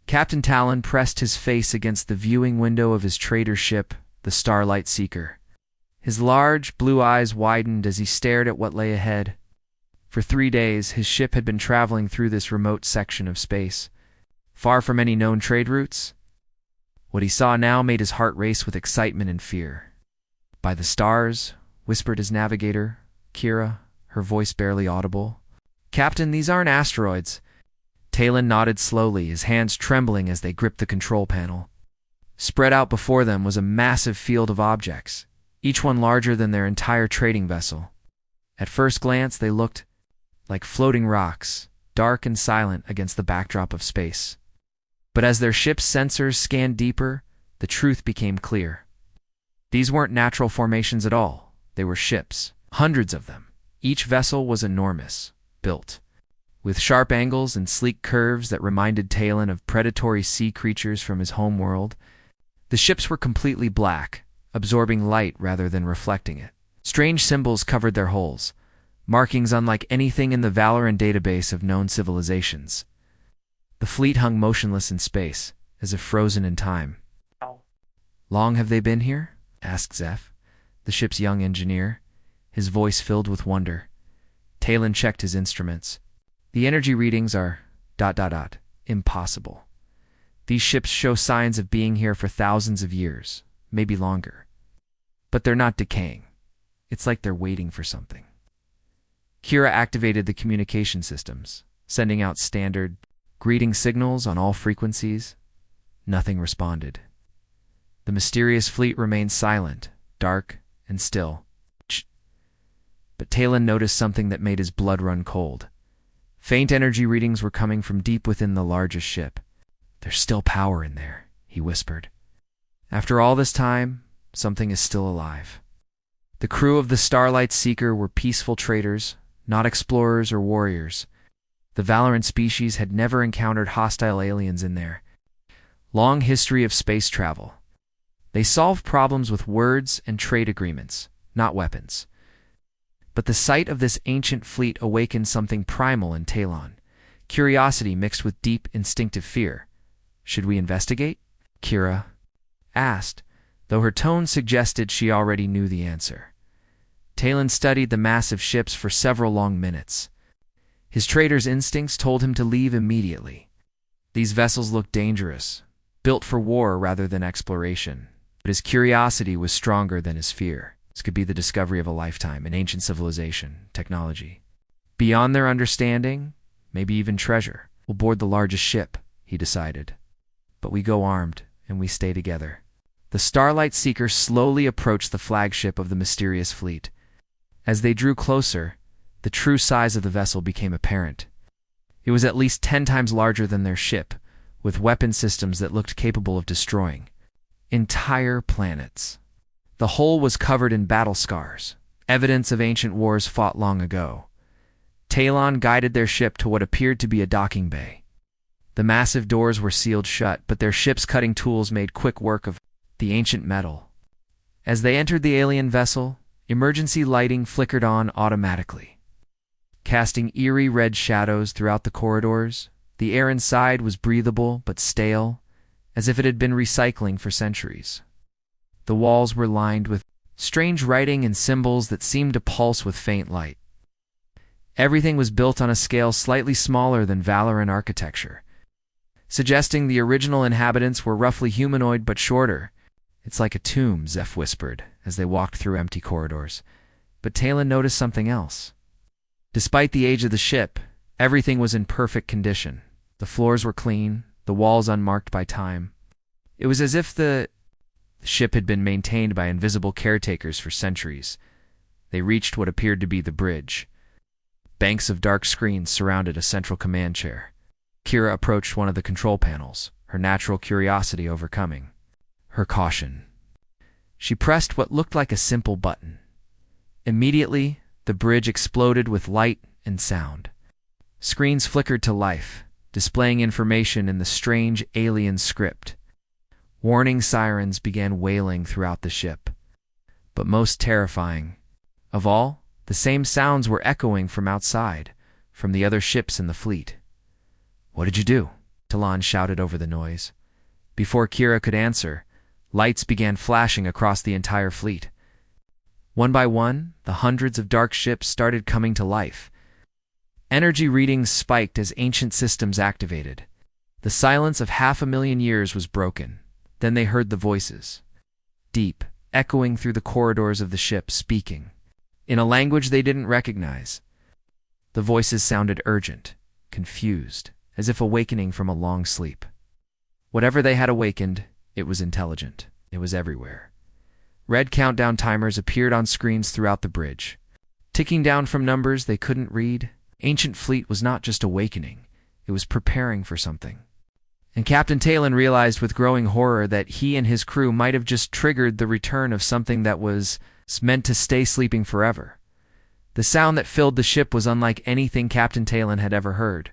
Captain Talon pressed his face against the viewing window of his trader ship, the Starlight Seeker. His large, blue eyes widened as he stared at what lay ahead. For 3 days, his ship had been traveling through this remote section of space, far from any known trade routes. What he saw now made his heart race with excitement and fear. "By the stars," whispered his navigator, Kira, her voice barely audible. "Captain, these aren't asteroids." Talon nodded slowly, his hands trembling as they gripped the control panel. Spread out before them was a massive field of objects, each one larger than their entire trading vessel. At first glance, they looked like floating rocks, dark and silent against the backdrop of space. But as their ship's sensors scanned deeper, the truth became clear. These weren't natural formations at all. They were ships, hundreds of them. Each vessel was enormous, built with sharp angles and sleek curves that reminded Talon of predatory sea creatures from his home world. The ships were completely black, absorbing light rather than reflecting it. Strange symbols covered their hulls, markings unlike anything in the Valoran database of known civilizations. The fleet hung motionless in space, as if frozen in time. "Long have they been here?" asked Zeph, the ship's young engineer, his voice filled with wonder. Talon checked his instruments. "The energy readings are ... impossible. These ships show signs of being here for thousands of years, maybe longer. But they're not decaying. It's like they're waiting for something." Kira activated the communication systems, sending out standard greeting signals on all frequencies. Nothing responded. The mysterious fleet remained silent, dark, and still. But Talon noticed something that made his blood run cold. Faint energy readings were coming from deep within the largest ship. "There's still power in there," he whispered. "After all this time, something is still alive." The crew of the Starlight Seeker were peaceful traders, not explorers or warriors. The Valoran species had never encountered hostile aliens in their long history of space travel. They solved problems with words and trade agreements, not weapons. But the sight of this ancient fleet awakened something primal in Talon, curiosity mixed with deep instinctive fear. "Should we investigate?" Kira asked, though her tone suggested she already knew the answer. Talon studied the massive ships for several long minutes. His trader's instincts told him to leave immediately. These vessels looked dangerous, built for war rather than exploration. But his curiosity was stronger than his fear. This could be the discovery of a lifetime, an ancient civilization, technology. Beyond their understanding, maybe even treasure. "We'll board the largest ship," he decided. "But we go armed, and we stay together." The Starlight Seeker slowly approached the flagship of the mysterious fleet. As they drew closer, the true size of the vessel became apparent. It was at least 10 times larger than their ship, with weapon systems that looked capable of destroying entire planets. The hull was covered in battle scars, evidence of ancient wars fought long ago. Talon guided their ship to what appeared to be a docking bay. The massive doors were sealed shut, but their ship's cutting tools made quick work of the ancient metal. As they entered the alien vessel, emergency lighting flickered on automatically, casting eerie red shadows throughout the corridors. The air inside was breathable but stale, as if it had been recycling for centuries. The walls were lined with strange writing and symbols that seemed to pulse with faint light. Everything was built on a scale slightly smaller than Valoran architecture, suggesting the original inhabitants were roughly humanoid but shorter. "It's like a tomb," Zeph whispered as they walked through empty corridors. But Talon noticed something else. Despite the age of the ship, everything was in perfect condition. The floors were clean, the walls unmarked by time. It was as if the ship had been maintained by invisible caretakers for centuries. They reached what appeared to be the bridge. Banks of dark screens surrounded a central command chair. Kira approached one of the control panels, her natural curiosity overcoming her caution. She pressed what looked like a simple button. Immediately, the bridge exploded with light and sound. Screens flickered to life, displaying information in the strange alien script. Warning sirens began wailing throughout the ship. But most terrifying of all, the same sounds were echoing from outside, from the other ships in the fleet. "What did you do?" Talon shouted over the noise. Before Kira could answer, lights began flashing across the entire fleet. One by one, the hundreds of dark ships started coming to life. Energy readings spiked as ancient systems activated. The silence of 500,000 years was broken. Then they heard the voices, deep, echoing through the corridors of the ship, speaking in a language they didn't recognize. The voices sounded urgent, confused, as if awakening from a long sleep. Whatever they had awakened, it was intelligent. It was everywhere. Red countdown timers appeared on screens throughout the bridge, ticking down from numbers they couldn't read. Ancient fleet was not just awakening, it was preparing for something. And Captain Talon realized with growing horror that he and his crew might have just triggered the return of something that was meant to stay sleeping forever. The sound that filled the ship was unlike anything Captain Talon had ever heard.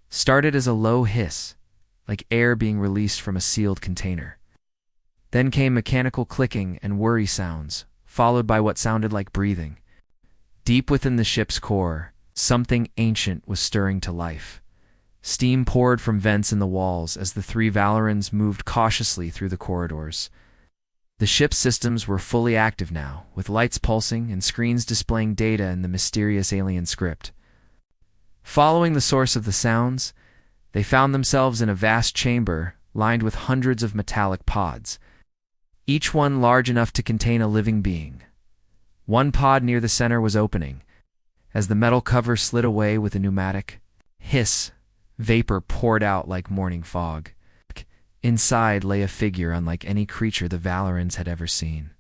Started as a low hiss, like air being released from a sealed container. Then came mechanical clicking and worry sounds, followed by what sounded like breathing. Deep within the ship's core, something ancient was stirring to life. Steam poured from vents in the walls as the three Valorans moved cautiously through the corridors. The ship's systems were fully active now, with lights pulsing and screens displaying data in the mysterious alien script. Following the source of the sounds, they found themselves in a vast chamber lined with hundreds of metallic pods, each one large enough to contain a living being. One pod near the center was opening. As the metal cover slid away with a pneumatic hiss, vapor poured out like morning fog. Inside lay a figure unlike any creature the Valorans had ever seen.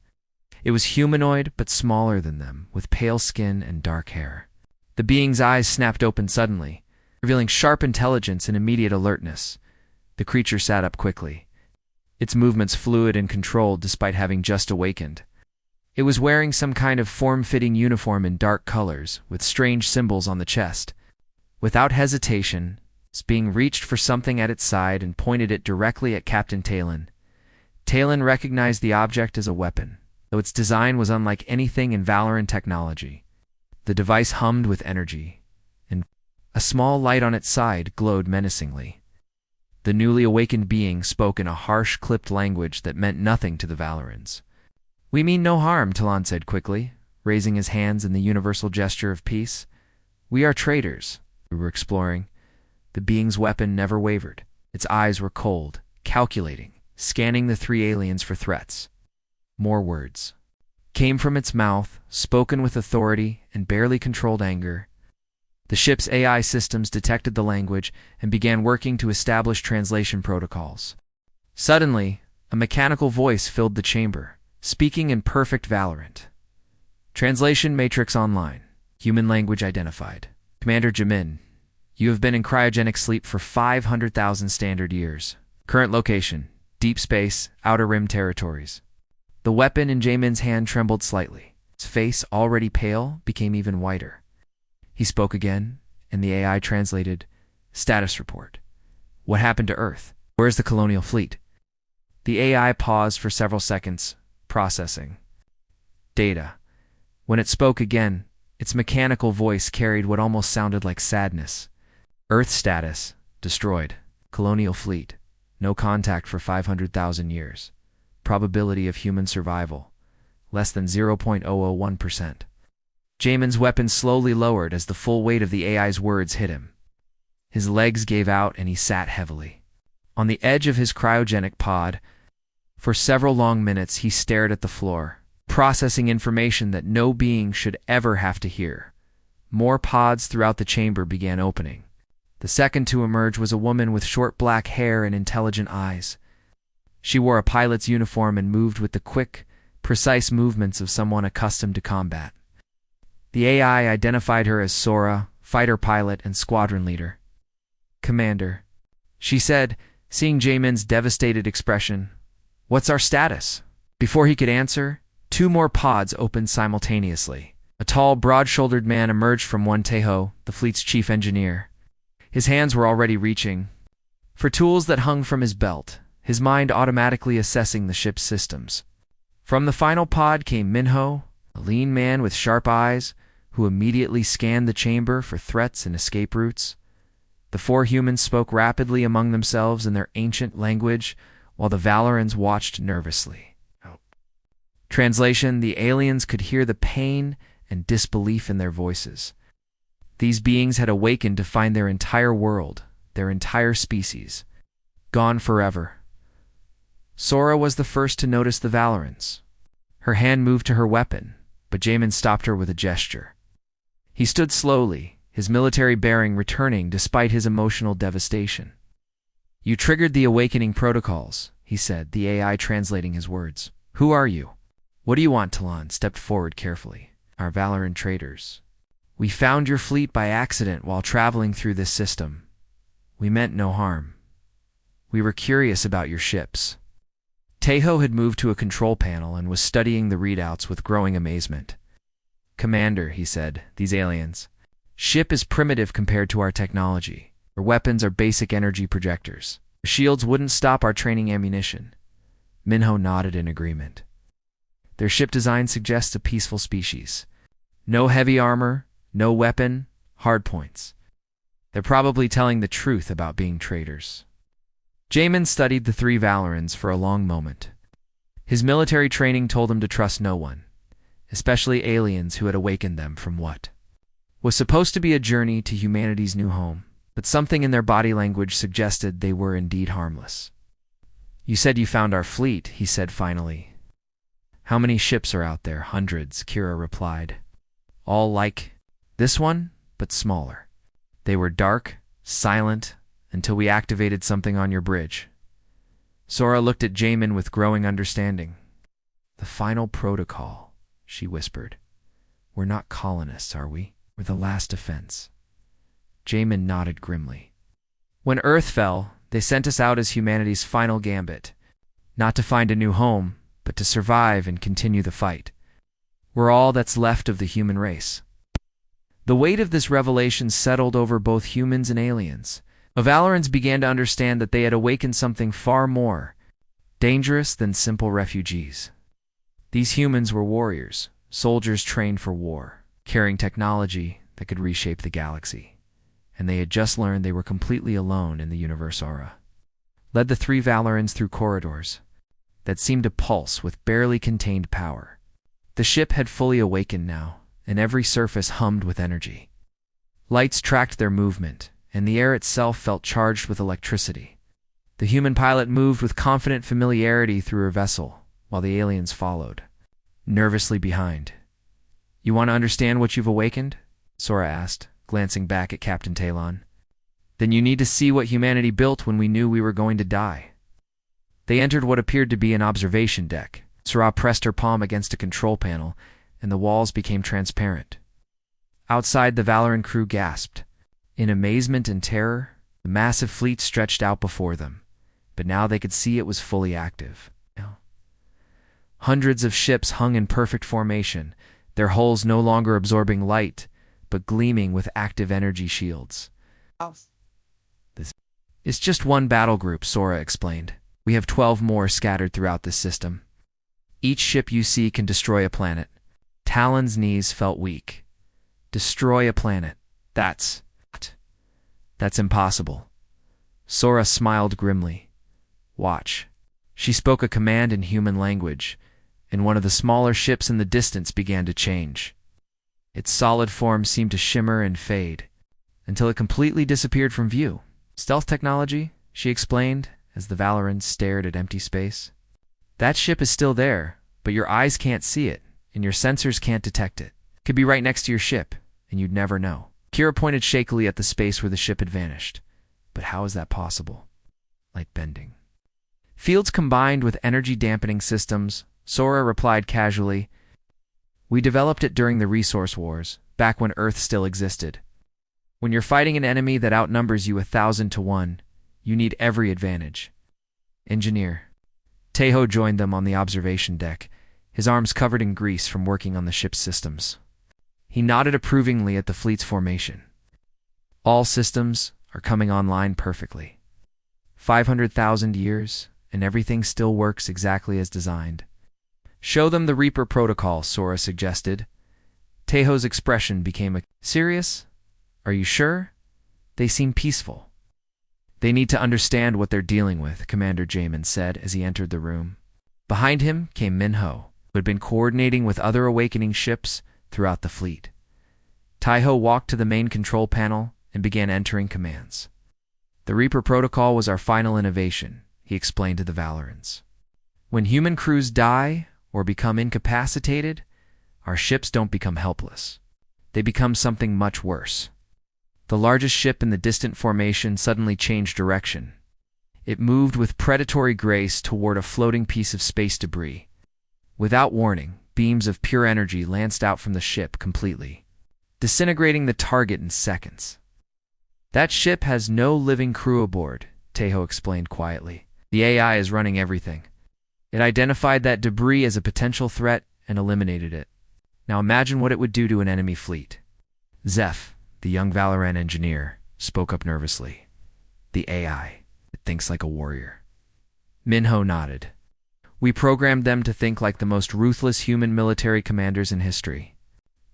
It was humanoid but smaller than them, with pale skin and dark hair. The being's eyes snapped open suddenly, revealing sharp intelligence and immediate alertness. The creature sat up quickly, its movements fluid and controlled despite having just awakened. It was wearing some kind of form-fitting uniform in dark colors, with strange symbols on the chest. Without hesitation, its being reached for something at its side and pointed it directly at Captain Talon. Talon recognized the object as a weapon, though its design was unlike anything in Valoran technology. The device hummed with energy, and a small light on its side glowed menacingly. The newly awakened being spoke in a harsh, clipped language that meant nothing to the Valorans. "We mean no harm," Talon said quickly, raising his hands in the universal gesture of peace. "We are traders. We were exploring." The being's weapon never wavered. Its eyes were cold, calculating, scanning the three aliens for threats. More words came from its mouth, spoken with authority and barely controlled anger. The ship's AI systems detected the language and began working to establish translation protocols. Suddenly, a mechanical voice filled the chamber, speaking in perfect Valorant. "Translation matrix online. Human language identified. Commander Jamin, you have been in cryogenic sleep for 500,000 standard years. Current location, deep space, outer rim territories." The weapon in Jamin's hand trembled slightly. His face, already pale, became even whiter. He spoke again, and the AI translated, "Status report. What happened to Earth? Where's the colonial fleet?" The AI paused for several seconds, processing data. When it spoke again, its mechanical voice carried what almost sounded like sadness. "Earth status, destroyed. Colonial fleet, no contact for 500,000 years. Probability of human survival, less than 0.001%. Jamin's weapon slowly lowered as the full weight of the AI's words hit him. His legs gave out and he sat heavily. On the edge of his cryogenic pod, for several long minutes he stared at the floor, processing information that no being should ever have to hear. More pods throughout the chamber began opening. The second to emerge was a woman with short black hair and intelligent eyes. She wore a pilot's uniform and moved with the quick, precise movements of someone accustomed to combat. The AI identified her as Sora, fighter pilot and squadron leader. "Commander," she said, seeing Jamin's devastated expression, "what's our status?" Before he could answer, two more pods opened simultaneously. A tall, broad-shouldered man emerged from one Tejo, the fleet's chief engineer. His hands were already reaching for tools that hung from his belt, his mind automatically assessing the ship's systems. From the final pod came Minho, a lean man with sharp eyes, who immediately scanned the chamber for threats and escape routes. The four humans spoke rapidly among themselves in their ancient language, while the Valorans watched nervously. Translation: the aliens could hear the pain and disbelief in their voices. These beings had awakened to find their entire world, their entire species, gone forever. Sora was the first to notice the Valorans. Her hand moved to her weapon, but Jamin stopped her with a gesture. He stood slowly, his military bearing returning despite his emotional devastation. "You triggered the awakening protocols," he said, the AI translating his words. "Who are you?" "What do you want?" Talon stepped forward carefully. "Our Valoran traders. We found your fleet by accident while traveling through this system. We meant no harm. We were curious about your ships." Tejo had moved to a control panel and was studying the readouts with growing amazement. "Commander," he said, "these aliens. Ship is primitive compared to our technology. Our weapons are basic energy projectors. Our shields wouldn't stop our training ammunition." Minho nodded in agreement. "Their ship design suggests a peaceful species. No heavy armor, no weapon, hardpoints. They're probably telling the truth about being traitors." Jamin studied the three Valorans for a long moment. His military training told him to trust no one, especially aliens who had awakened them from what was supposed to be a journey to humanity's new home, but something in their body language suggested they were indeed harmless. "You said you found our fleet," he said finally. "How many ships are out there?" "Hundreds," Kira replied. "All like this one, but smaller. They were dark, silent, until we activated something on your bridge." Sora looked at Jamin with growing understanding. "The final protocol," she whispered. "We're not colonists, are we? We're the last defense." Jamin nodded grimly. "When Earth fell, they sent us out as humanity's final gambit. Not to find a new home, but to survive and continue the fight. We're all that's left of the human race." The weight of this revelation settled over both humans and aliens. The Valorans began to understand that they had awakened something far more dangerous than simple refugees. These humans were warriors, soldiers trained for war, carrying technology that could reshape the galaxy. And they had just learned they were completely alone in the universe aura. Led the three Valorans through corridors that seemed to pulse with barely contained power. The ship had fully awakened now, and every surface hummed with energy. Lights tracked their movement, and the air itself felt charged with electricity. The human pilot moved with confident familiarity through her vessel, while the aliens followed, nervously behind. "You want to understand what you've awakened?" Sora asked, glancing back at Captain Talon. "Then you need to see what humanity built when we knew we were going to die." They entered what appeared to be an observation deck. Sora pressed her palm against a control panel, and the walls became transparent. Outside, the Valoran crew gasped. In amazement and terror, the massive fleet stretched out before them, but now they could see it was fully active. Hundreds of ships hung in perfect formation, their hulls no longer absorbing light, but gleaming with active energy shields. "This is just one battle group," Sora explained. "We have 12 more scattered throughout this system. Each ship you see can destroy a planet." Talon's knees felt weak. "Destroy a planet. That's impossible." Sora smiled grimly. "Watch." She spoke a command in human language, and one of the smaller ships in the distance began to change. Its solid form seemed to shimmer and fade, until it completely disappeared from view. "Stealth technology," she explained, as the Valorans stared at empty space. "That ship is still there, but your eyes can't see it, and your sensors can't detect it. It could be right next to your ship, and you'd never know." Kira pointed shakily at the space where the ship had vanished. "But how is that possible?" "Light bending. Fields combined with energy-dampening systems," Sora replied casually. "We developed it during the resource wars, back when Earth still existed. When you're fighting an enemy that outnumbers you 1,000 to 1, you need every advantage." "Engineer." Tejo joined them on the observation deck, his arms covered in grease from working on the ship's systems. He nodded approvingly at the fleet's formation. "All systems are coming online perfectly. 500,000 years, and everything still works exactly as designed." "Show them the Reaper protocol," Sora suggested. Tejo's expression became serious. "Are you sure?" They seem peaceful. They need to understand what they're dealing with, Commander Jamin said as he entered the room. Behind him came Minho, who had been coordinating with other awakening ships throughout the fleet. Taiho walked to the main control panel and began entering commands. The Reaper Protocol was our final innovation, he explained to the Valorans. When human crews die or become incapacitated, our ships don't become helpless. They become something much worse. The largest ship in the distant formation suddenly changed direction. It moved with predatory grace toward a floating piece of space debris. Without warning, beams of pure energy lanced out from the ship completely, disintegrating the target in seconds. That ship has no living crew aboard, Taiho explained quietly. The AI is running everything. It identified that debris as a potential threat and eliminated it. Now imagine what it would do to an enemy fleet. Zeph, the young Valoran engineer, spoke up nervously. The AI, it thinks like a warrior. Minho nodded. We programmed them to think like the most ruthless human military commanders in history.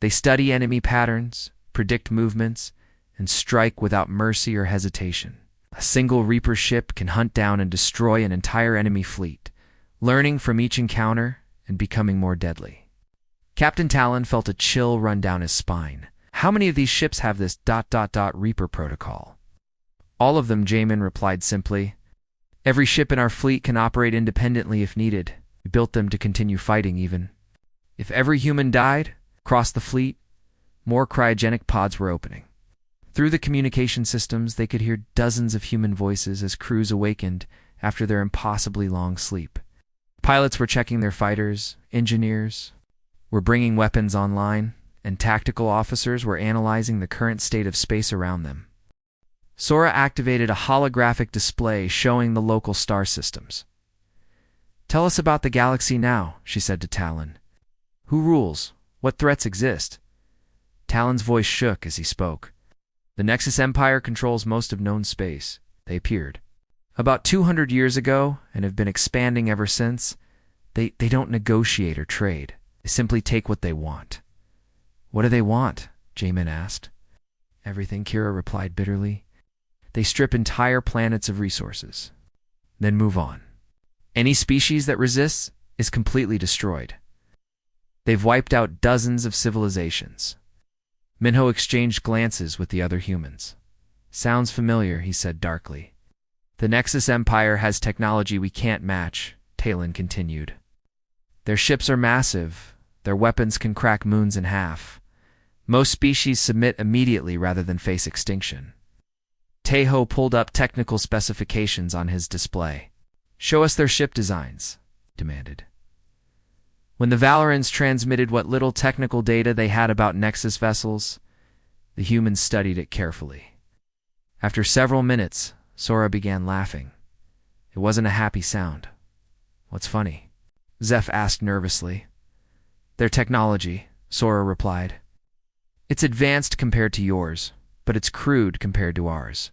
They study enemy patterns, predict movements, and strike without mercy or hesitation. A single Reaper ship can hunt down and destroy an entire enemy fleet, learning from each encounter and becoming more deadly. Captain Talon felt a chill run down his spine. How many of these ships have this ... Reaper protocol? All of them, Jamin replied simply. Every ship in our fleet can operate independently if needed. We built them to continue fighting even. If every human died, across the fleet, more cryogenic pods were opening. Through the communication systems, they could hear dozens of human voices as crews awakened after their impossibly long sleep. Pilots were checking their fighters, engineers were bringing weapons online, and tactical officers were analyzing the current state of space around them. Sora activated a holographic display showing the local star systems. Tell us about the galaxy now, she said to Talon. Who rules? What threats exist? Talon's voice shook as he spoke. The Nexus Empire controls most of known space. They appeared about 200 years ago and have been expanding ever since. They don't negotiate or trade. They simply take what they want. What do they want? Jamin asked. Everything, Kira replied bitterly. They strip entire planets of resources, then move on. Any species that resists is completely destroyed. They've wiped out dozens of civilizations. Minho exchanged glances with the other humans. Sounds familiar, he said darkly. The Nexus Empire has technology we can't match, Talon continued. Their ships are massive. Their weapons can crack moons in half. Most species submit immediately rather than face extinction. Taiho pulled up technical specifications on his display. Show us their ship designs, demanded. When the Valorans transmitted what little technical data they had about Nexus vessels, the humans studied it carefully. After several minutes, Sora began laughing. It wasn't a happy sound. What's funny? Zeph asked nervously. Their technology, Sora replied. It's advanced compared to yours, but it's crude compared to ours.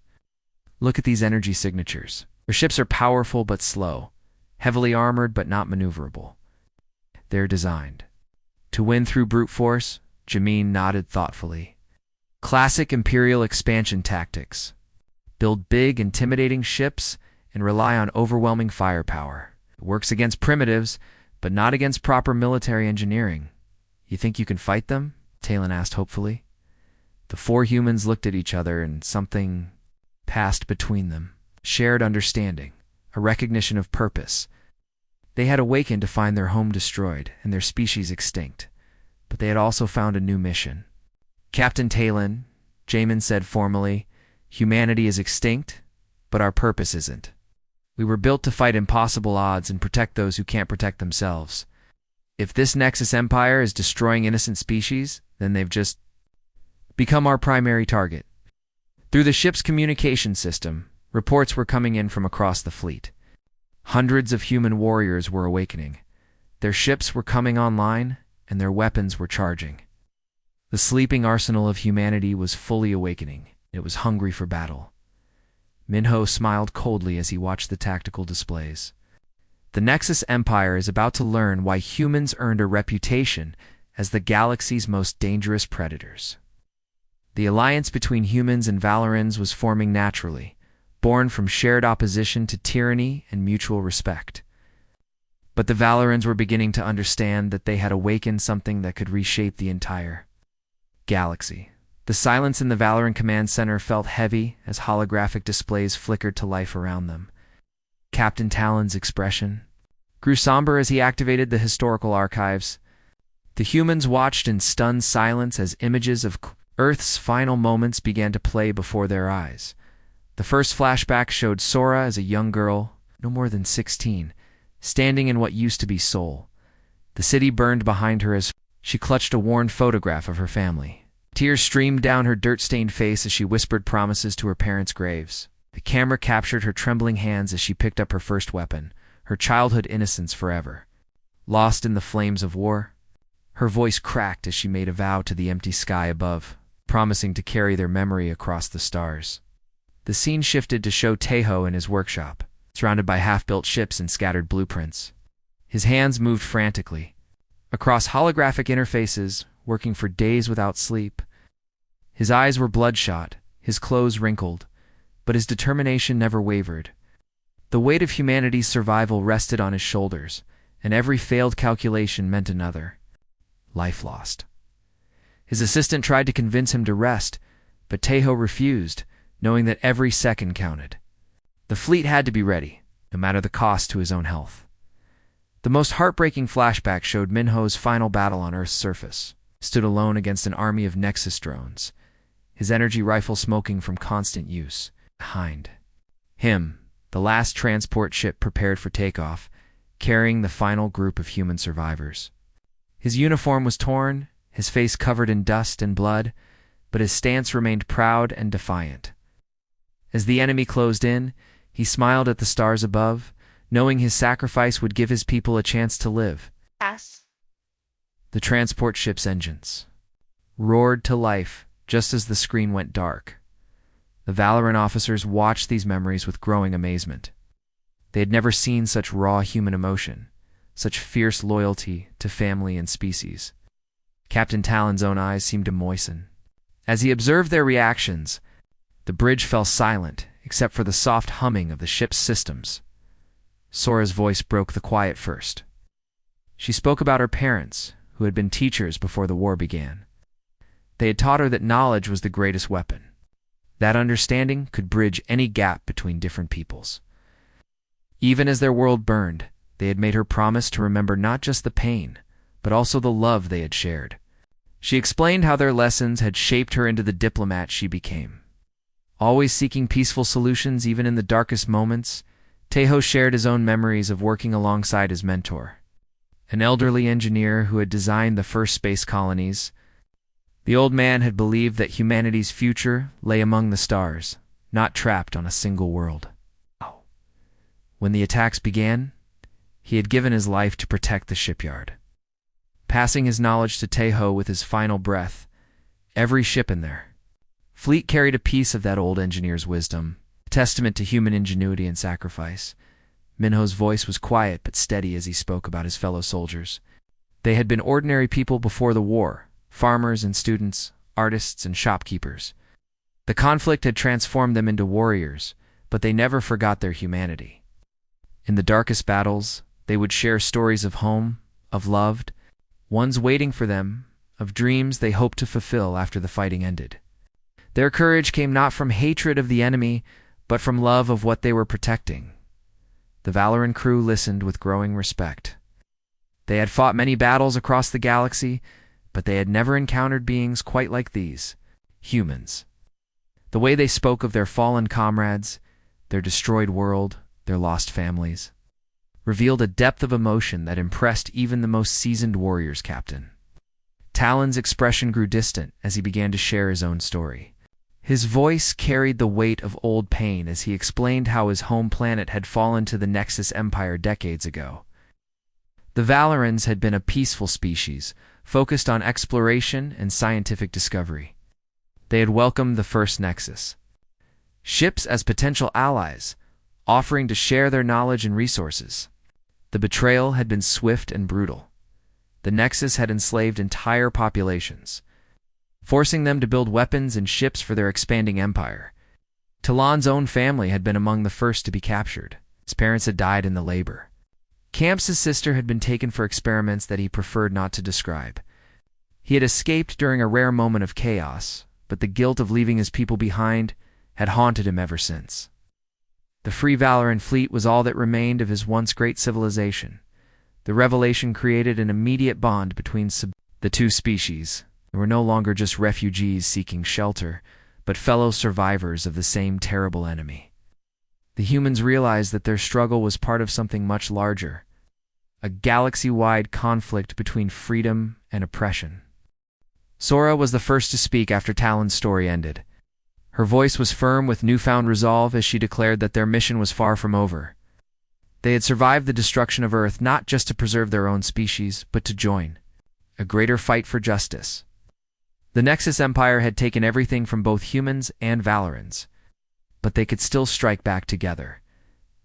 Look at these energy signatures. Their ships are powerful but slow, heavily armored but not maneuverable. They're designed to win through brute force, Jamin nodded thoughtfully. Classic Imperial expansion tactics. Build big, intimidating ships and rely on overwhelming firepower. It works against primitives, but not against proper military engineering. You think you can fight them? Talon asked hopefully. The four humans looked at each other and something passed between them. Shared understanding, a recognition of purpose. They had awakened to find their home destroyed and their species extinct, but they had also found a new mission. Captain Talon, Jamin said formally, humanity is extinct, but our purpose isn't. We were built to fight impossible odds and protect those who can't protect themselves. If this Nexus Empire is destroying innocent species, then they've just become our primary target. Through the ship's communication system, reports were coming in from across the fleet. Hundreds of human warriors were awakening. Their ships were coming online, and their weapons were charging. The sleeping arsenal of humanity was fully awakening. It was hungry for battle. Minho smiled coldly as he watched the tactical displays. The Nexus Empire is about to learn why humans earned a reputation as the galaxy's most dangerous predators. The alliance between humans and Valorans was forming naturally, born from shared opposition to tyranny and mutual respect. But the Valorans were beginning to understand that they had awakened something that could reshape the entire galaxy. The silence in the Valoran Command Center felt heavy as holographic displays flickered to life around them. Captain Talon's expression grew somber as he activated the historical archives. The humans watched in stunned silence as images of Earth's final moments began to play before their eyes. The first flashback showed Sora as a young girl, no more than 16, standing in what used to be Seoul. The city burned behind her as she clutched a worn photograph of her family. Tears streamed down her dirt-stained face as she whispered promises to her parents' graves. The camera captured her trembling hands as she picked up her first weapon, her childhood innocence forever. Lost in the flames of war, her voice cracked as she made a vow to the empty sky above, promising to carry their memory across the stars. The scene shifted to show Taeho in his workshop, surrounded by half-built ships and scattered blueprints. His hands moved frantically, across holographic interfaces, working for days without sleep. His eyes were bloodshot, his clothes wrinkled, but his determination never wavered. The weight of humanity's survival rested on his shoulders, and every failed calculation meant another life lost. His assistant tried to convince him to rest, but Taeho refused, knowing that every second counted. The fleet had to be ready, no matter the cost to his own health. The most heartbreaking flashback showed Minho's final battle on Earth's surface, stood alone against an army of Nexus drones, his energy rifle smoking from constant use. Behind him, the last transport ship prepared for takeoff, carrying the final group of human survivors. His uniform was torn, his face covered in dust and blood, but his stance remained proud and defiant. As the enemy closed in, he smiled at the stars above, knowing his sacrifice would give his people a chance to live. Yes. The transport ship's engines roared to life just as the screen went dark. The Valoran officers watched these memories with growing amazement. They had never seen such raw human emotion, such fierce loyalty to family and species. Captain Talon's own eyes seemed to moisten. As he observed their reactions, the bridge fell silent except for the soft humming of the ship's systems. Sora's voice broke the quiet first. She spoke about her parents, who had been teachers before the war began. They had taught her that knowledge was the greatest weapon. That understanding could bridge any gap between different peoples. Even as their world burned, they had made her promise to remember not just the pain, but also the love they had shared. She explained how their lessons had shaped her into the diplomat she became. Always seeking peaceful solutions even in the darkest moments, Taeho shared his own memories of working alongside his mentor, an elderly engineer who had designed the first space colonies. The old man had believed that humanity's future lay among the stars, not trapped on a single world. When the attacks began, he had given his life to protect the shipyard, passing his knowledge to Taeho with his final breath. Every ship in their fleet carried a piece of that old engineer's wisdom, a testament to human ingenuity and sacrifice. Minho's voice was quiet but steady as he spoke about his fellow soldiers. They had been ordinary people before the war, farmers and students, artists and shopkeepers. The conflict had transformed them into warriors, but they never forgot their humanity. In the darkest battles, they would share stories of home, of loved ones waiting for them, of dreams they hoped to fulfill after the fighting ended. Their courage came not from hatred of the enemy, but from love of what they were protecting. The Valoran crew listened with growing respect. They had fought many battles across the galaxy, but they had never encountered beings quite like these, humans. The way they spoke of their fallen comrades, their destroyed world, their lost families, revealed a depth of emotion that impressed even the most seasoned warrior's captain. Talon's expression grew distant as he began to share his own story. His voice carried the weight of old pain as he explained how his home planet had fallen to the Nexus Empire decades ago. The Valorans had been a peaceful species, focused on exploration and scientific discovery. They had welcomed the first Nexus ships as potential allies, offering to share their knowledge and resources. The betrayal had been swift and brutal. The Nexus had enslaved entire populations. forcing them to build weapons and ships for their expanding empire. Talon's own family had been among the first to be captured. His parents had died in the labor. Camps's sister had been taken for experiments that he preferred not to describe. He had escaped during a rare moment of chaos, but the guilt of leaving his people behind had haunted him ever since. The Free Valoran fleet was all that remained of his once great civilization. The revelation created an immediate bond between the two species. They were no longer just refugees seeking shelter, but fellow survivors of the same terrible enemy. The humans realized that their struggle was part of something much larger, a galaxy-wide conflict between freedom and oppression. Sora was the first to speak after Talon's story ended. Her voice was firm with newfound resolve as she declared that their mission was far from over. They had survived the destruction of Earth not just to preserve their own species, but to join a greater fight for justice. The Nexus Empire had taken everything from both humans and Valorans, but they could still strike back together.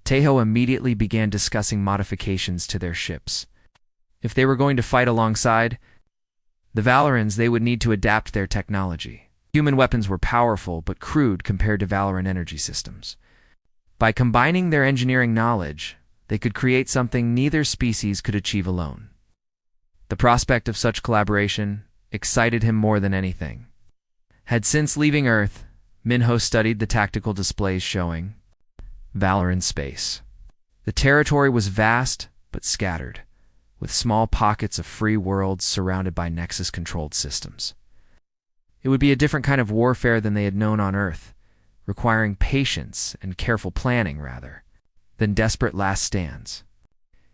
Tejo immediately began discussing modifications to their ships. If they were going to fight alongside the Valorans, they would need to adapt their technology. Human weapons were powerful but crude compared to Valoran energy systems. By combining their engineering knowledge, they could create something neither species could achieve alone. The prospect of such collaboration excited him more than anything. Since leaving Earth, Minho studied the tactical displays showing Valoran space. The territory was vast but scattered, with small pockets of free worlds surrounded by Nexus-controlled systems. It would be a different kind of warfare than they had known on Earth, requiring patience and careful planning rather than desperate last stands.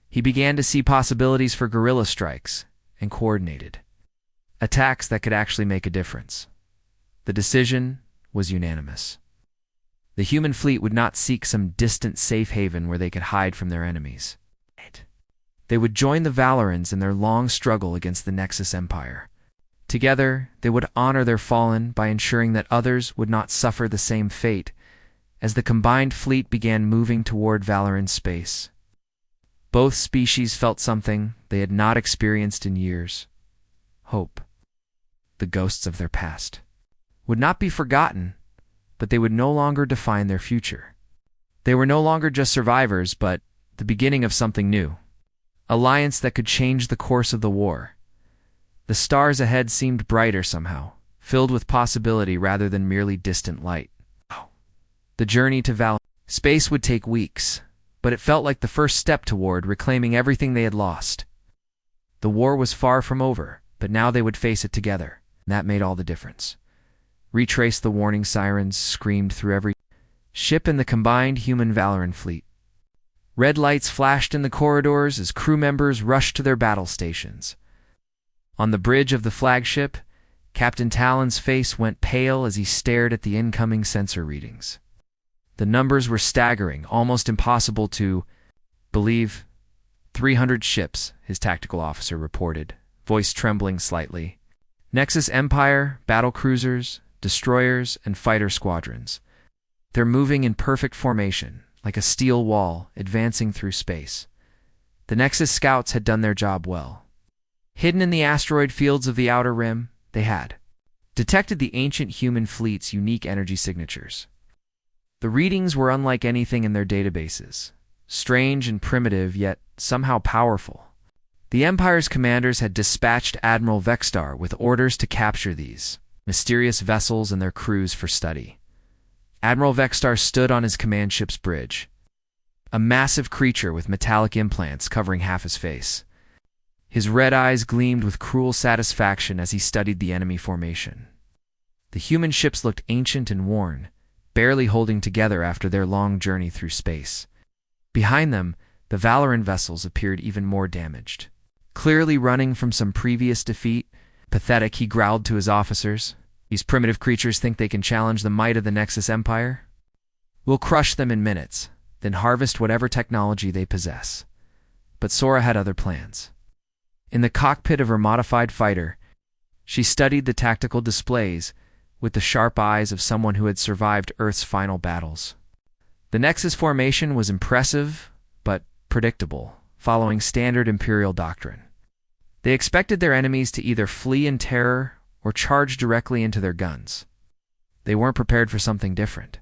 He began to see possibilities for guerrilla strikes and coordinated attacks that could actually make a difference. The decision was unanimous. The human fleet would not seek some distant safe haven where they could hide from their enemies. They would join the Valorans in their long struggle against the Nexus Empire. Together, they would honor their fallen by ensuring that others would not suffer the same fate as the combined fleet began moving toward Valoran space. Both species felt something they had not experienced in years. Hope. The ghosts of their past would not be forgotten, but they would no longer define their future. They were no longer just survivors, but the beginning of something new. Alliance that could change the course of the war. The stars ahead seemed brighter somehow, filled with possibility rather than merely distant light. The journey to Valoran space would take weeks, but it felt like the first step toward reclaiming everything they had lost. The war was far from over, but now they would face it together. That made all the difference. Retrace the warning sirens screamed through every ship in the combined human Valoran fleet. Red lights flashed in the corridors as crew members rushed to their battle stations. On the bridge of the flagship, Captain Talon's face went pale as he stared at the incoming sensor readings. The numbers were staggering, almost impossible to believe. 300 ships, his tactical officer reported, voice trembling slightly. Nexus Empire, battlecruisers, destroyers, and fighter squadrons. They're moving in perfect formation, like a steel wall, advancing through space. The Nexus scouts had done their job well. Hidden in the asteroid fields of the Outer Rim, they had detected the ancient human fleet's unique energy signatures. The readings were unlike anything in their databases, strange and primitive, yet somehow powerful. The Empire's commanders had dispatched Admiral Vexstar with orders to capture these mysterious vessels and their crews for study. Admiral Vexstar stood on his command ship's bridge, a massive creature with metallic implants covering half his face. His red eyes gleamed with cruel satisfaction as he studied the enemy formation. The human ships looked ancient and worn, barely holding together after their long journey through space. Behind them, the Valoran vessels appeared even more damaged. Clearly running from some previous defeat, pathetic, he growled to his officers. These primitive creatures think they can challenge the might of the Nexus Empire? We'll crush them in minutes, then harvest whatever technology they possess. But Sora had other plans. In the cockpit of her modified fighter, she studied the tactical displays with the sharp eyes of someone who had survived Earth's final battles. The Nexus formation was impressive, but predictable, following standard Imperial doctrine. They expected their enemies to either flee in terror or charge directly into their guns. They weren't prepared for something different.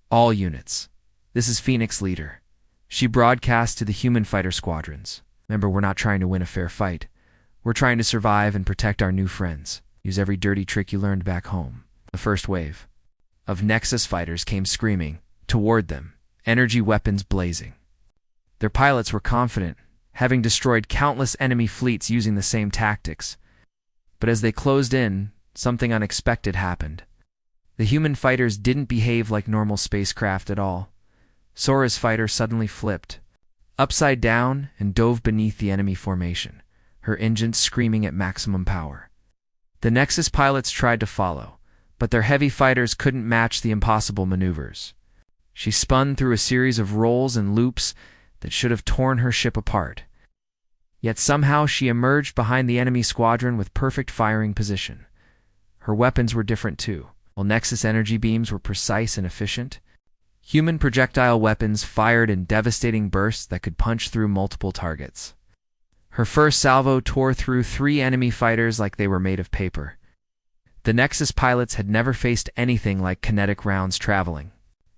All units. This is Phoenix Leader. She broadcast to the human fighter squadrons. Remember, we're not trying to win a fair fight. We're trying to survive and protect our new friends. Use every dirty trick you learned back home. The first wave of Nexus fighters came screaming toward them, energy weapons blazing. Their pilots were confident, having destroyed countless enemy fleets using the same tactics. But as they closed in, something unexpected happened. The human fighters didn't behave like normal spacecraft at all. Sora's fighter suddenly flipped upside down and dove beneath the enemy formation, her engines screaming at maximum power. The Nexus pilots tried to follow, but their heavy fighters couldn't match the impossible maneuvers. She spun through a series of rolls and loops that should have torn her ship apart. Yet somehow she emerged behind the enemy squadron with perfect firing position. Her weapons were different too. While Nexus energy beams were precise and efficient, human projectile weapons fired in devastating bursts that could punch through multiple targets. Her first salvo tore through 3 enemy fighters like they were made of paper. The Nexus pilots had never faced anything like kinetic rounds traveling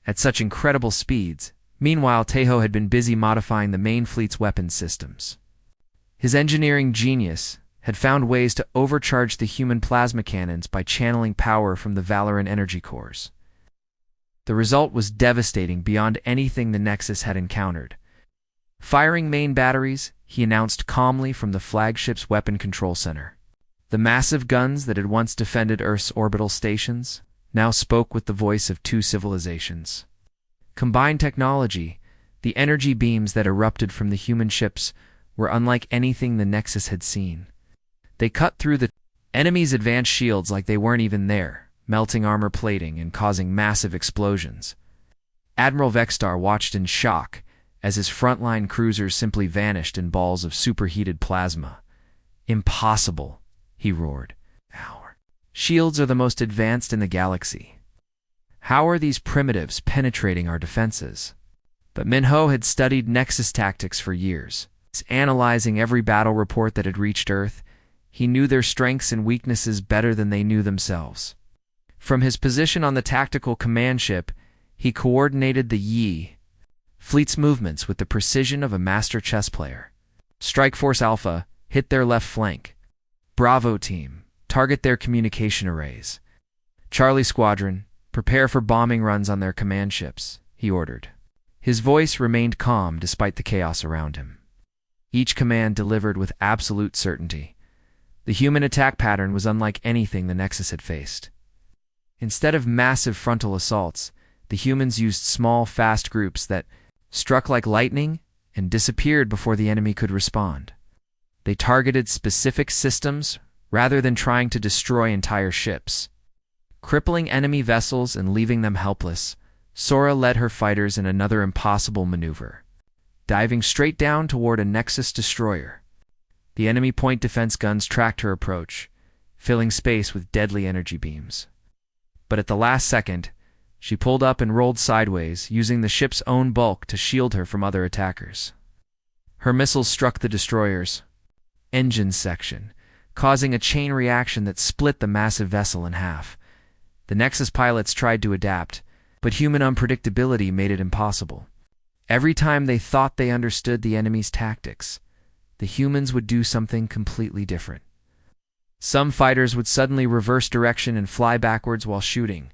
at such incredible speeds. Meanwhile, Tejo had been busy modifying the main fleet's weapons systems. His engineering genius had found ways to overcharge the human plasma cannons by channeling power from the Valorant energy cores. The result was devastating beyond anything the Nexus had encountered. Firing main batteries, he announced calmly from the flagship's weapon control center. The massive guns that had once defended Earth's orbital stations now spoke with the voice of 2 civilizations. Combined technology, the energy beams that erupted from the human ships were unlike anything the Nexus had seen. They cut through the enemy's advanced shields like they weren't even there, melting armor plating and causing massive explosions. Admiral Vexstar watched in shock as his frontline cruisers simply vanished in balls of superheated plasma. "Impossible," he roared. "Our shields are the most advanced in the galaxy. How are these primitives penetrating our defenses?" But Minho had studied Nexus tactics for years. Analyzing every battle report that had reached Earth, he knew their strengths and weaknesses better than they knew themselves. From his position on the tactical command ship, he coordinated the Yi fleet's movements with the precision of a master chess player. Strike Force Alpha, hit their left flank. Bravo Team, target their communication arrays. Charlie Squadron, prepare for bombing runs on their command ships, he ordered. His voice remained calm despite the chaos around him. Each command delivered with absolute certainty. The human attack pattern was unlike anything the Nexus had faced. Instead of massive frontal assaults, the humans used small, fast groups that struck like lightning and disappeared before the enemy could respond. They targeted specific systems rather than trying to destroy entire ships. Crippling enemy vessels and leaving them helpless, Sora led her fighters in another impossible maneuver, diving straight down toward a Nexus destroyer. The enemy point defense guns tracked her approach, filling space with deadly energy beams. But at the last second, she pulled up and rolled sideways, using the ship's own bulk to shield her from other attackers. Her missiles struck the destroyer's engine section, causing a chain reaction that split the massive vessel in half. The Nexus pilots tried to adapt, but human unpredictability made it impossible. Every time they thought they understood the enemy's tactics, the humans would do something completely different. Some fighters would suddenly reverse direction and fly backwards while shooting.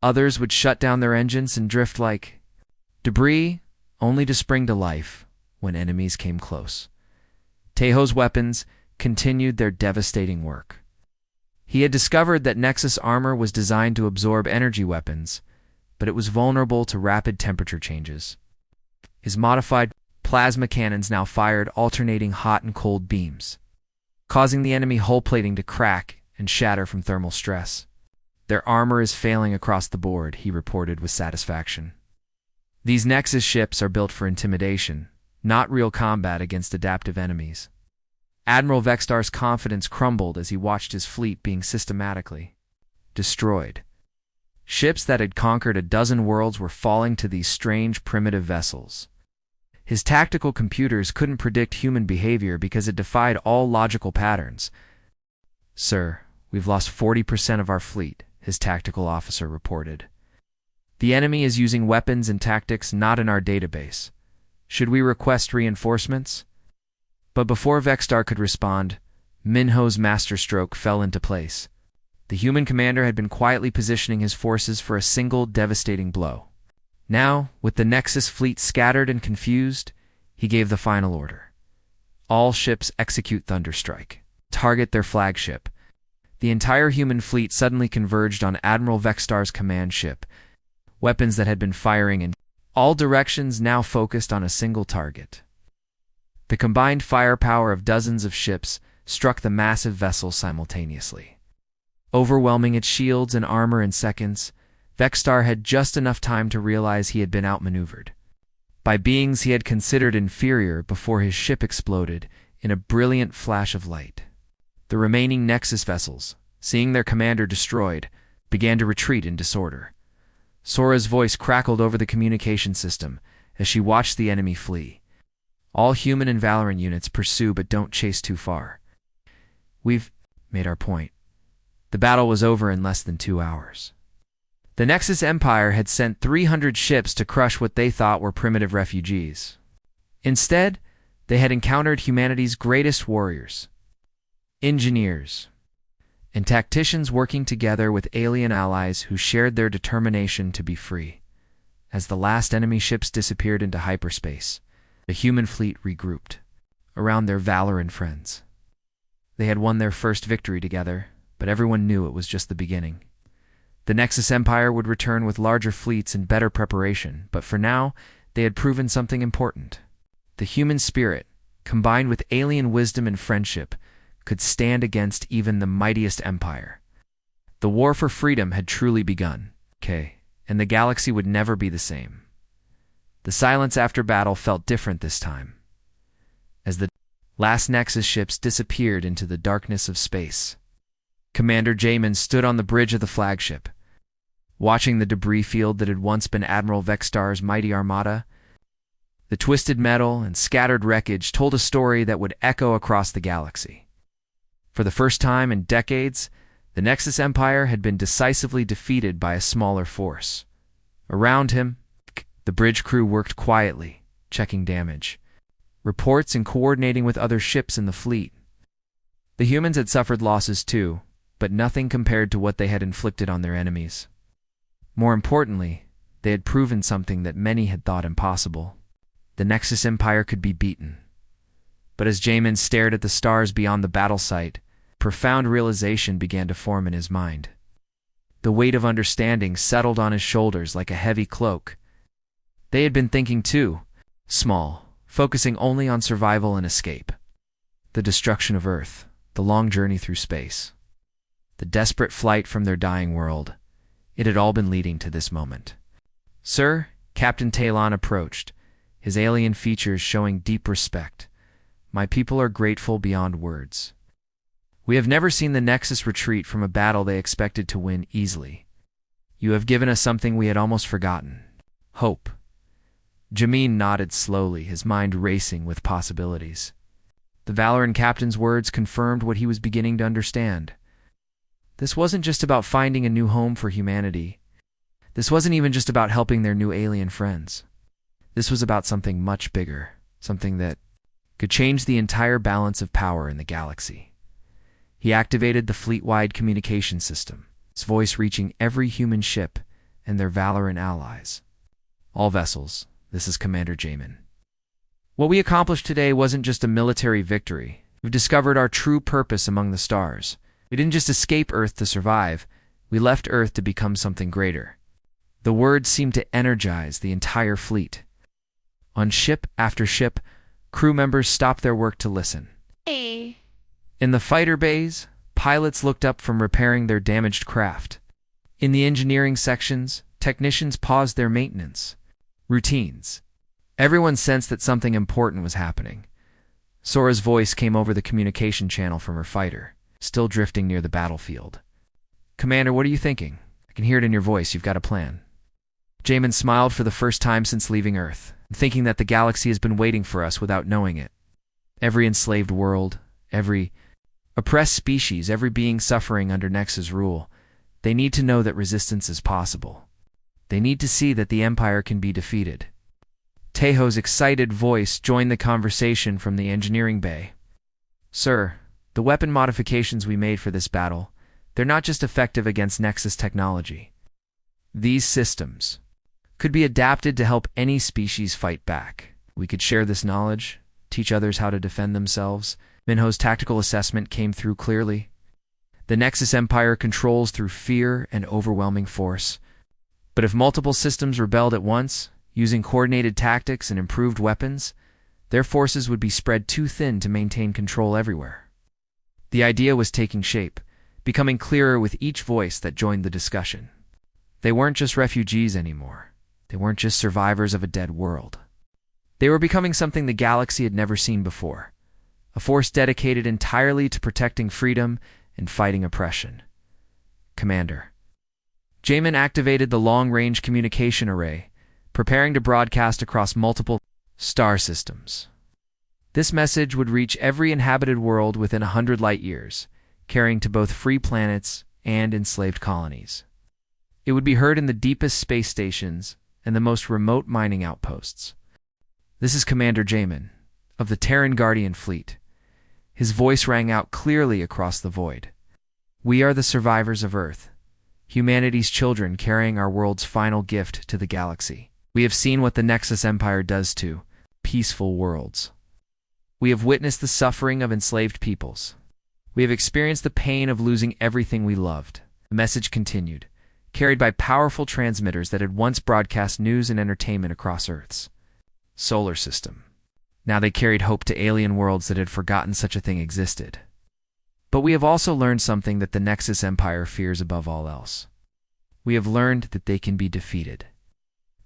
Others would shut down their engines and drift like debris, only to spring to life when enemies came close. Tejo's weapons continued their devastating work. He had discovered that Nexus armor was designed to absorb energy weapons, but it was vulnerable to rapid temperature changes. His modified plasma cannons now fired alternating hot and cold beams, causing the enemy hull plating to crack and shatter from thermal stress. "Their armor is failing across the board," he reported with satisfaction. "These Nexus ships are built for intimidation, not real combat against adaptive enemies." Admiral Vexstar's confidence crumbled as he watched his fleet being systematically destroyed. Ships that had conquered a dozen worlds were falling to these strange primitive vessels. His tactical computers couldn't predict human behavior because it defied all logical patterns. "Sir, We've lost 40% of our fleet, his tactical officer reported. The enemy is using weapons and tactics not in our database. Should we request reinforcements? But before Vexstar could respond, Minho's masterstroke fell into place. The human commander had been quietly positioning his forces for a single devastating blow. Now, with the Nexus fleet scattered and confused, he gave the final order. All ships execute Thunderstrike. Target their flagship. The entire human fleet suddenly converged on Admiral Vexstar's command ship. Weapons that had been firing in all directions now focused on a single target. The combined firepower of dozens of ships struck the massive vessel simultaneously. Overwhelming its shields and armor in seconds, Vexstar had just enough time to realize he had been outmaneuvered by beings he had considered inferior before his ship exploded in a brilliant flash of light. The remaining Nexus vessels, seeing their commander destroyed, began to retreat in disorder. Sora's voice crackled over the communication system as she watched the enemy flee. All human and Valorant units pursue but don't chase too far. We've made our point. The battle was over in less than 2 hours. The Nexus Empire had sent 300 ships to crush what they thought were primitive refugees. Instead, they had encountered humanity's greatest warriors, engineers, and tacticians working together with alien allies who shared their determination to be free. As the last enemy ships disappeared into hyperspace, the human fleet regrouped around their Valoran friends. They had won their first victory together, but everyone knew it was just the beginning. The Nexus Empire would return with larger fleets and better preparation, but for now, they had proven something important. The human spirit, combined with alien wisdom and friendship, could stand against even the mightiest empire. The war for freedom had truly begun, and the galaxy would never be the same. The silence after battle felt different this time, as the last Nexus ships disappeared into the darkness of space. Commander Jamin stood on the bridge of the flagship, watching the debris field that had once been Admiral Vexstar's mighty armada. The twisted metal and scattered wreckage told a story that would echo across the galaxy. For the first time in decades, the Nexus Empire had been decisively defeated by a smaller force. Around him, the bridge crew worked quietly, checking damage, reports, and coordinating with other ships in the fleet. The humans had suffered losses too, but nothing compared to what they had inflicted on their enemies. More importantly, they had proven something that many had thought impossible. The Nexus Empire could be beaten. But as Jamin stared at the stars beyond the battle site, profound realization began to form in his mind. The weight of understanding settled on his shoulders like a heavy cloak. They had been thinking too, small, focusing only on survival and escape. The destruction of Earth, the long journey through space, the desperate flight from their dying world, it had all been leading to this moment. "Sir," Captain Talon approached, his alien features showing deep respect. "My people are grateful beyond words. We have never seen the Nexus retreat from a battle they expected to win easily. You have given us something we had almost forgotten: hope." Jamin nodded slowly, his mind racing with possibilities. The Valoran captain's words confirmed what he was beginning to understand. This wasn't just about finding a new home for humanity. This wasn't even just about helping their new alien friends. This was about something much bigger, something that could change the entire balance of power in the galaxy. He activated the fleet-wide communication system, his voice reaching every human ship and their Valoran allies. "All vessels, this is Commander Jamin. What we accomplished today wasn't just a military victory. We've discovered our true purpose among the stars. We didn't just escape Earth to survive. We left Earth to become something greater." The words seemed to energize the entire fleet. On ship after ship, crew members stopped their work to listen. Hey. In the fighter bays, pilots looked up from repairing their damaged craft. In the engineering sections, technicians paused their maintenance routines. Everyone sensed that something important was happening. Sora's voice came over the communication channel from her fighter, still drifting near the battlefield. "Commander, what are you thinking? I can hear it in your voice. You've got a plan." Jamin smiled for the first time since leaving Earth, thinking that the galaxy has been waiting for us without knowing it. Every enslaved world, every Oppressed species, every being suffering under Nexus rule. They need to know that resistance is possible. They need to see that the Empire can be defeated. Tejo's excited voice joined the conversation from the engineering bay. Sir, the weapon modifications we made for this battle, they're not just effective against Nexus technology. These systems could be adapted to help any species fight back. We could share this knowledge, teach others how to defend themselves. Minho's tactical assessment came through clearly. The Nexus Empire controls through fear and overwhelming force. But if multiple systems rebelled at once, using coordinated tactics and improved weapons, their forces would be spread too thin to maintain control everywhere. The idea was taking shape, becoming clearer with each voice that joined the discussion. They weren't just refugees anymore. They weren't just survivors of a dead world. They were becoming something the galaxy had never seen before, a force dedicated entirely to protecting freedom and fighting oppression. Commander. Jamin activated the long-range communication array, preparing to broadcast across multiple star systems. This message would reach every inhabited world within 100 light-years, carrying to both free planets and enslaved colonies. It would be heard in the deepest space stations and the most remote mining outposts. This is Commander Jamin, of the Terran Guardian Fleet. His voice rang out clearly across the void. We are the survivors of Earth, humanity's children carrying our world's final gift to the galaxy. We have seen what the Nexus Empire does to peaceful worlds. We have witnessed the suffering of enslaved peoples. We have experienced the pain of losing everything we loved. The message continued, carried by powerful transmitters that had once broadcast news and entertainment across Earth's solar system. Now they carried hope to alien worlds that had forgotten such a thing existed. But we have also learned something that the Nexus Empire fears above all else. We have learned that they can be defeated.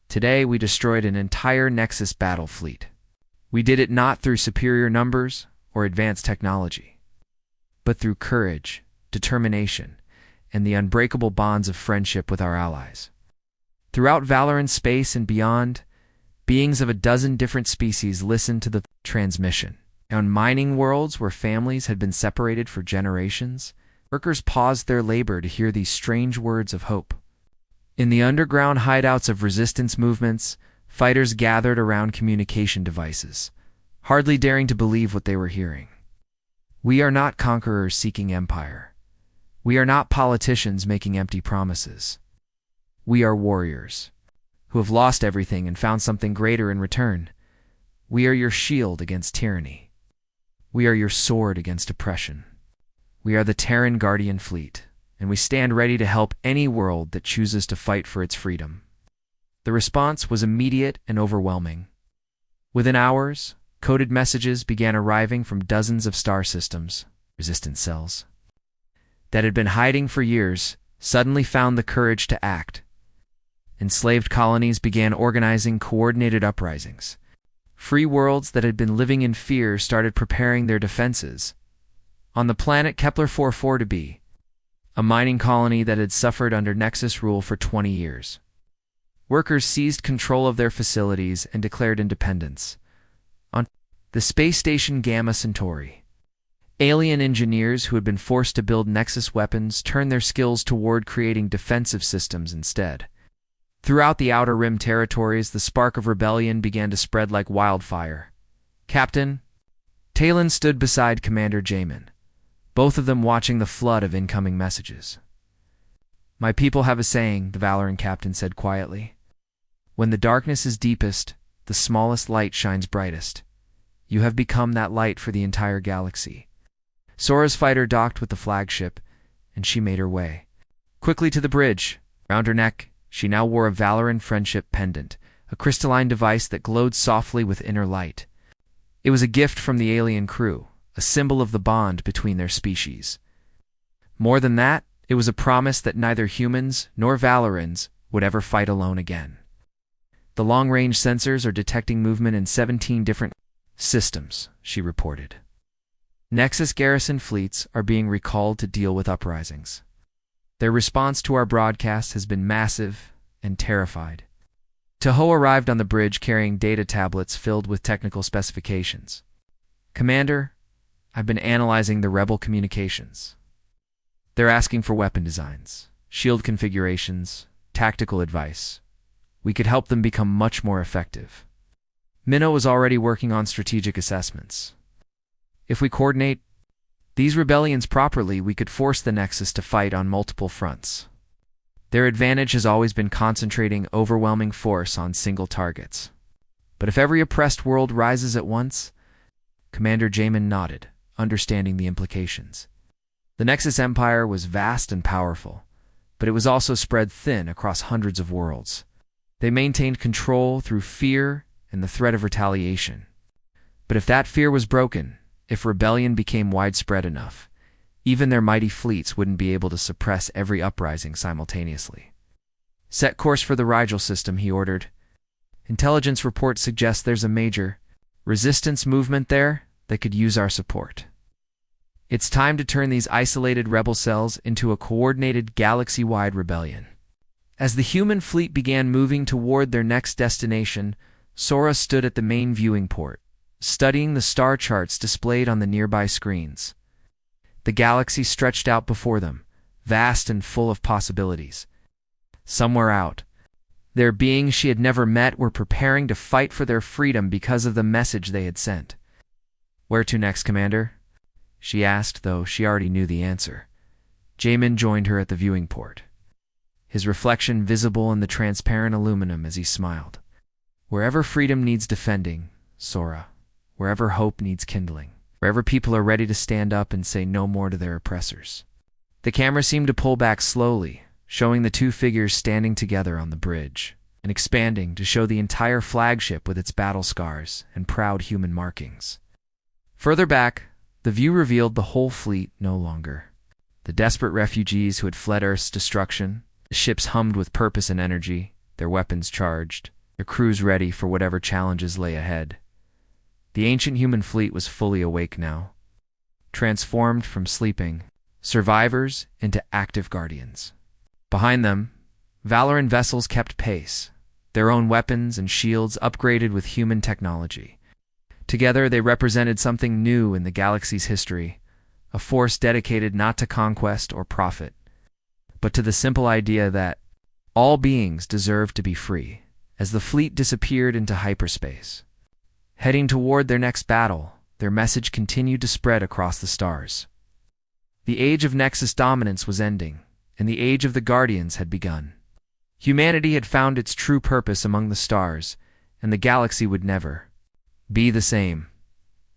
Today we destroyed an entire Nexus battle fleet. We did it not through superior numbers or advanced technology, but through courage, determination, and the unbreakable bonds of friendship with our allies. Throughout Valoran space and beyond, beings of a dozen different species listened to the transmission. On mining worlds where families had been separated for generations, workers paused their labor to hear these strange words of hope. In the underground hideouts of resistance movements, fighters gathered around communication devices, hardly daring to believe what they were hearing. We are not conquerors seeking empire. We are not politicians making empty promises. We are warriors who have lost everything and found something greater in return. We are your shield against tyranny. We are your sword against oppression. We are the Terran Guardian Fleet, and we stand ready to help any world that chooses to fight for its freedom. The response was immediate and overwhelming. Within hours, coded messages began arriving from dozens of star systems, resistance cells, that had been hiding for years, suddenly found the courage to act. Enslaved colonies began organizing coordinated uprisings. Free worlds that had been living in fear started preparing their defenses. On the planet Kepler 44b, a mining colony that had suffered under Nexus rule for 20 years, workers seized control of their facilities and declared independence. On the space station Gamma Centauri, alien engineers who had been forced to build Nexus weapons turned their skills toward creating defensive systems instead. Throughout the Outer Rim territories, the spark of rebellion began to spread like wildfire. Captain, Talon stood beside Commander Jamin, both of them watching the flood of incoming messages. My people have a saying, the Valoran captain said quietly. When the darkness is deepest, the smallest light shines brightest. You have become that light for the entire galaxy. Sora's fighter docked with the flagship, and she made her way quickly to the bridge. Round her neck, she now wore a Valoran friendship pendant, a crystalline device that glowed softly with inner light. It was a gift from the alien crew, a symbol of the bond between their species. More than that, it was a promise that neither humans nor Valorans would ever fight alone again. The long-range sensors are detecting movement in 17 different systems, she reported. Nexus garrison fleets are being recalled to deal with uprisings. Their response to our broadcast has been massive and terrified. Toho arrived on the bridge carrying data tablets filled with technical specifications. Commander, I've been analyzing the rebel communications. They're asking for weapon designs, shield configurations, tactical advice. We could help them become much more effective. Minnow was already working on strategic assessments. If we coordinate these rebellions properly, we could force the Nexus to fight on multiple fronts. Their advantage has always been concentrating overwhelming force on single targets. But if every oppressed world rises at once, Commander Jamin nodded, understanding the implications. The Nexus Empire was vast and powerful, but it was also spread thin across hundreds of worlds. They maintained control through fear and the threat of retaliation. But if that fear was broken, if rebellion became widespread enough, even their mighty fleets wouldn't be able to suppress every uprising simultaneously. Set course for the Rigel system, he ordered. Intelligence reports suggest there's a major resistance movement there that could use our support. It's time to turn these isolated rebel cells into a coordinated galaxy-wide rebellion. As the human fleet began moving toward their next destination, Sora stood at the main viewing port, studying the star charts displayed on the nearby screens. The galaxy stretched out before them, vast and full of possibilities. Somewhere out there, beings she had never met were preparing to fight for their freedom because of the message they had sent. Where to next, Commander? She asked, though she already knew the answer. Jamin joined her at the viewing port, his reflection visible in the transparent aluminum as he smiled. Wherever freedom needs defending, Sora. Wherever hope needs kindling. Wherever people are ready to stand up and say no more to their oppressors. The camera seemed to pull back slowly, showing the two figures standing together on the bridge, and expanding to show the entire flagship with its battle scars and proud human markings. Further back, the view revealed the whole fleet no longer. The desperate refugees who had fled Earth's destruction, the ships hummed with purpose and energy, their weapons charged, their crews ready for whatever challenges lay ahead. The ancient human fleet was fully awake now, transformed from sleeping survivors into active guardians. Behind them, Valoran vessels kept pace, their own weapons and shields upgraded with human technology. Together, they represented something new in the galaxy's history, a force dedicated not to conquest or profit, but to the simple idea that all beings deserve to be free. As the fleet disappeared into hyperspace, heading toward their next battle, their message continued to spread across the stars. The age of Nexus dominance was ending, and the age of the Guardians had begun. Humanity had found its true purpose among the stars, and the galaxy would never be the same.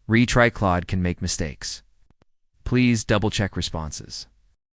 Re-Triclod can make mistakes. Please double-check responses.